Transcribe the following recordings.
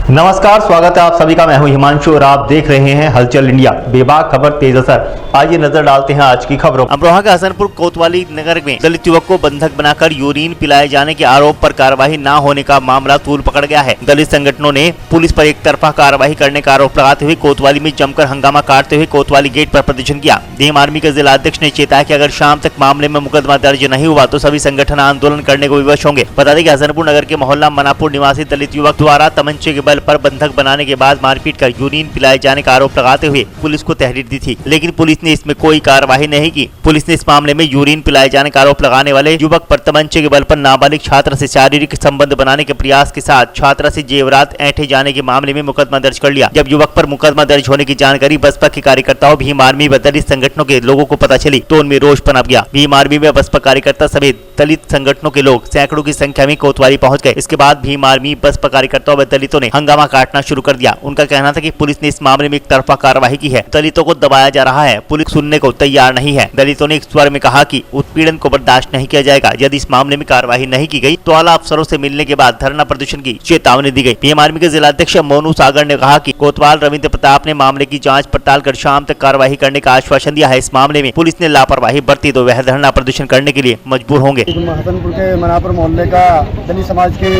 नमस्कार, स्वागत है आप सभी का। मैं हूं हिमांशु और आप देख रहे हैं हलचल इंडिया। बेबाक खबर तेज असर। आइए नजर डालते हैं आज की खबरों। अमरोहा के हसनपुर कोतवाली नगर में दलित युवक को बंधक बनाकर यूरिन पिलाए जाने के आरोप पर कार्रवाई न होने का मामला तूल पकड़ गया है। दलित संगठनों ने पुलिस पर एक तरफा कार्रवाई करने का आरोप लगाते हुए कोतवाली में जमकर हंगामा काटते हुए कोतवाली गेट पर प्रदर्शन किया। भीम आर्मी के जिला अध्यक्ष ने चेताया कि अगर शाम तक मामले में मुकदमा दर्ज नहीं हुआ तो सभी संगठन आंदोलन करने को विवश होंगे। बता दें कि हसनपुर नगर के मोहल्ला मनापुर निवासी दलित युवक द्वारा तमंचे के बल पर बंधक बनाने के बाद मारपीट कर यूरिन पिलाए जाने का आरोप लगाते हुए पुलिस को तहरीर दी थी, लेकिन पुलिस ने इसमें कोई कार्रवाई नहीं की। पुलिस ने इस मामले में यूरिन पिलाए जाने का आरोप लगाने वाले युवक पर तमंचे के बल पर नाबालिग छात्र से शारीरिक संबंध बनाने के प्रयास के साथ छात्रा से जेवरात ऐंठे जाने के मामले में मुकदमा दर्ज कर लिया। जब युवक पर मुकदमा दर्ज होने की जानकारी बसपा के कार्यकर्ताओं, भीम आर्मी व दलित संगठनों के लोगों को पता चली तो उनमें रोष पनप गया। भीम आर्मी में बसपा कार्यकर्ता समेत दलित संगठनों के लोग सैकड़ों की संख्या में कोतवाली पहुंच गए। इसके बाद भीम आर्मी, बसपा कार्यकर्ताओं व दलितों ने हंगामा काटना शुरू कर दिया। उनका कहना था कि पुलिस ने इस मामले में एक तरफा कार्रवाई की है, दलितों को दबाया जा रहा है, पुलिस सुनने को तैयार नहीं है। दलितों ने एक स्वर में कहा कि उत्पीड़न को बर्दाश्त नहीं किया जाएगा। यदि इस मामले में कार्रवाई नहीं की गई तो आला अफसरों से मिलने के बाद धरना प्रदर्शन की चेतावनी दी गई। भीम आर्मी के जिला अध्यक्ष मोनू सागर ने कहा कि कोतवाल रविंद्र प्रताप ने मामले की जांच पड़ताल कर शाम तक कार्रवाई करने का आश्वासन दिया है। इस मामले में पुलिस ने लापरवाही बरती तो वह धरना प्रदर्शन करने के लिए मजबूर होंगे। हसनपुर के मनापुर मोहल्ले का दलित समाज के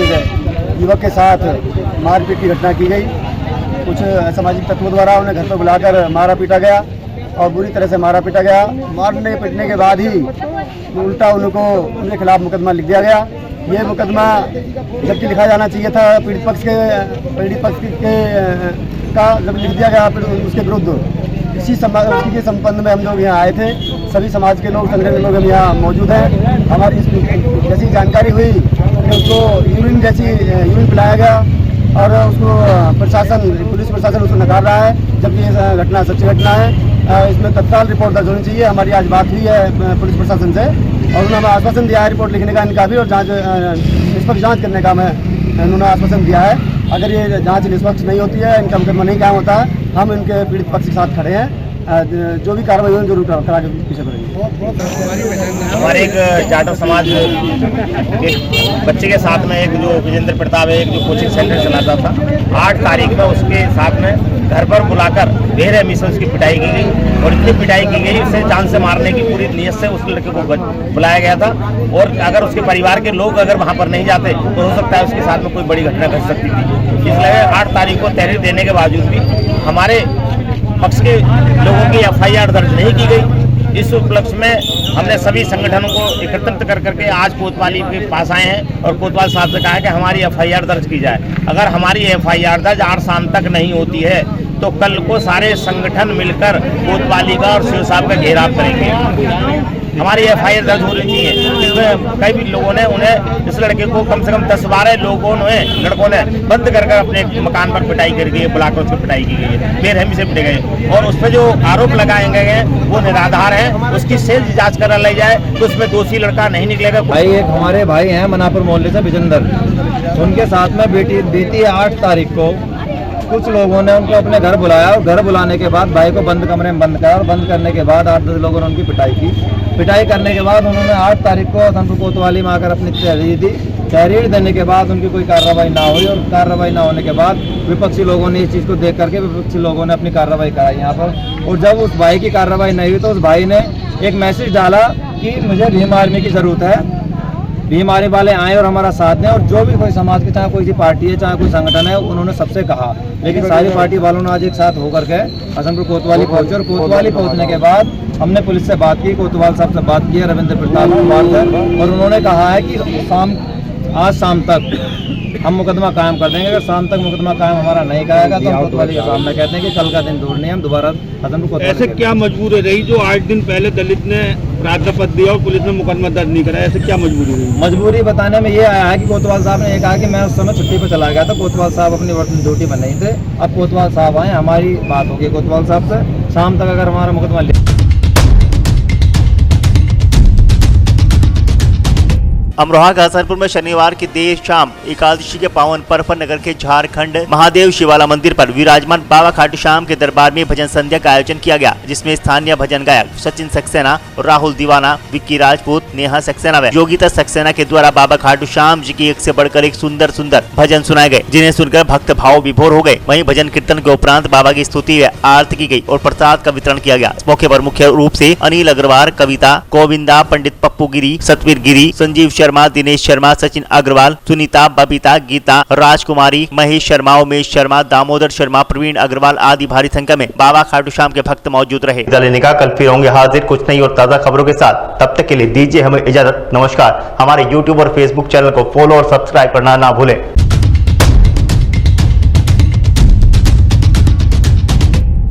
युवक के साथ मारपीट की घटना की गई। कुछ असामाजिक तत्वों द्वारा उन्हें घर पर बुलाकर मारा पीटा गया और बुरी तरह से मारा पीटा गया। मारने पीटने के बाद ही उल्टा उनके खिलाफ मुकदमा लिख दिया गया। ये मुकदमा जबकि लिखा जाना चाहिए था पीड़ित पक्ष के का जब लिख दिया गया उसके विरुद्ध। इसी के संबंध में हम लोग यहाँ आए थे। सभी समाज के लोग, संगठन के लोग हम यहाँ मौजूद हैं। हमारी जैसी जानकारी हुई कि उसको यूरिन पिलाया गया और उसको पुलिस प्रशासन उसको नकार रहा है, जबकि ये घटना सच्ची घटना है। इसमें तत्काल रिपोर्ट दर्ज होनी चाहिए। हमारी आज बात हुई है पुलिस प्रशासन से और उन्होंने हमें आश्वासन दिया है रिपोर्ट लिखने का इनका भी, और निष्पक्ष जाँच करने का उन्होंने आश्वासन दिया है। अगर ये जाँच निष्पक्ष नहीं होती है, इनका मुकदमा नहीं कायम होता है, हम इनके पीड़ित पक्ष के साथ खड़े हैं। जो भी कार्रवाई हो जरूर करा के पीछे पड़ेगी। हमारे एक जाटव समाज के बच्चे के साथ में एक जो विजेंद्र प्रताप है, एक जो कोचिंग सेंटर चलाता था, 8 तारीख में उसके साथ में घर पर बुलाकर बेरहमी से उसकी पिटाई की गई और इतनी पिटाई की गई उसे जान से मारने की पूरी नीयत से उस लड़के को बुलाया गया था। और अगर उसके परिवार के लोग अगर वहाँ पर नहीं जाते तो हो सकता है उसके साथ में कोई बड़ी घटना घट सकती थी। इसलिए 8 तारीख को तहरीर देने के बावजूद भी हमारे पक्ष के लोगों की FIR दर्ज नहीं की गई। इस उपलक्ष्य में हमने सभी संगठनों को एकत्रित कर करके आज कोतवाली के पास आए हैं और कोतवाल साहब से कहा है कि हमारी FIR दर्ज की जाए। अगर हमारी FIR दर्ज 8 शाम तक नहीं होती है तो कल को सारे संगठन मिलकर कोतवाली का और शिव साहब का घेराव करेंगे। हमारी FIR दर्ज होनी चाहिए। इसमें कई भी लोगों ने उन्हें, इस लड़के को कम से कम 10-12 लड़कों ने बंद कर अपने मकान पर पिटाई कर गई, बुलाकर उसको पिटाई की गई है, बेरहमी से पिटे गए और उस पर जो आरोप लगाए गए हैं वो निराधार है। उसकी सेज जांच करा ली जाए तो उसमें दोषी लड़का नहीं निकलेगा। भाई एक हमारे भाई हैं मनापुर मोहल्ले से विजेंद्र, उनके साथ में बीती 8 तारीख को कुछ लोगों ने उनको अपने घर बुलाया और घर बुलाने के बाद भाई को बंद कमरे में बंद करा और बंद करने के बाद 8-10 लोगों ने उनकी पिटाई की। पिटाई करने के बाद उन्होंने 8 तारीख को हसनपुर कोतवाली में आकर अपनी तहरीर दी। तहरीर देने के बाद उनकी कोई कार्रवाई ना हुई और कार्रवाई ना होने के बाद विपक्षी लोगों ने इस चीज़ को देख करके विपक्षी लोगों ने अपनी कार्रवाई कराई यहाँ पर। और जब उस भाई की कार्रवाई नहीं हुई तो उस भाई ने एक मैसेज डाला कि मुझे भीम आर्मी की ज़रूरत है, भीम आर्मी वाले आए और हमारा साथ दें। और जो भी कोई समाज के, चाहे कोई सी पार्टी है, चाहे कोई संगठन है, उन्होंने सबसे कहा। लेकिन सारी पार्टी वालों ने आज एक साथ होकर के हसनपुर कोतवाली पहुंचे और कोतवाली पहुंचने के बाद हमने पुलिस से बात की, कोतवाल साहब से बात की, रविंद्र प्रताप कुमार से, और उन्होंने कहा है कि आज शाम तक हम मुकदमा कायम कर देंगे। अगर शाम तक मुकदमा कायम हमारा नहीं कराएगा तो हम कोतवाली के सामने कहते हैं कि कल का दिन दूर नहीं, हम दोबारा हसनपुर कोतवाली। ऐसे क्या मजबूरी रही जो 8 दिन पहले दलित ने प्रार्थना पत्र दिया और पुलिस ने मुकदमा दर्ज नहीं कराया? ऐसे क्या मजबूरी रही? मजबूरी बताने में ये आया है कि कोतवाल साहब ने ये कहा कि मैं उस समय छुट्टी पर चला गया था, कोतवाल साहब अपनी वर्तमान ड्यूटी पर नहीं थे। अब कोतवाल साहब आए, हमारी बात होगी कोतवाल साहब से, शाम तक अगर हमारा मुकदमा अमरोहा के हसनपुर में शनिवार की देर शाम एकादशी के पावन पर्व पर नगर के झारखंड महादेव शिवाला मंदिर पर विराजमान बाबा खाटू श्याम के दरबार में भजन संध्या का आयोजन किया गया, जिसमें स्थानीय भजन गायक सचिन सक्सेना, राहुल दीवाना, विक्की राजपूत, नेहा सक्सेना व योगिता सक्सेना के द्वारा बाबा खाटू श्याम जी की एक से बढ़कर एक सुंदर सुंदर भजन सुनाए गए, जिन्हें सुनकर भक्त भाव विभोर हो गए। वहीं भजन कीर्तन के उपरांत बाबा की स्तुति व आरती की गई और प्रसाद का वितरण किया गया। इस मौके पर मुख्य रूप से अनिल अग्रवाल, कविता, गोविंदा, पंडित पप्पू गिरी, सतवीर गिरी, संजीव शर्मा, दिनेश शर्मा, सचिन अग्रवाल, सुनीता, बबीता, गीता, राजकुमारी, महेश शर्मा, उमेश शर्मा, दामोदर शर्मा, प्रवीण अग्रवाल आदि भारी संख्या में बाबा खाटू श्याम के भक्त मौजूद रहे। लेने का कल फिर होंगे हाजिर कुछ नई और ताजा खबरों के साथ। तब तक के लिए दीजिए हमें इजाजत। नमस्कार। हमारे YouTube और Facebook चैनल को फॉलो और सब्सक्राइब करना ना भूलें।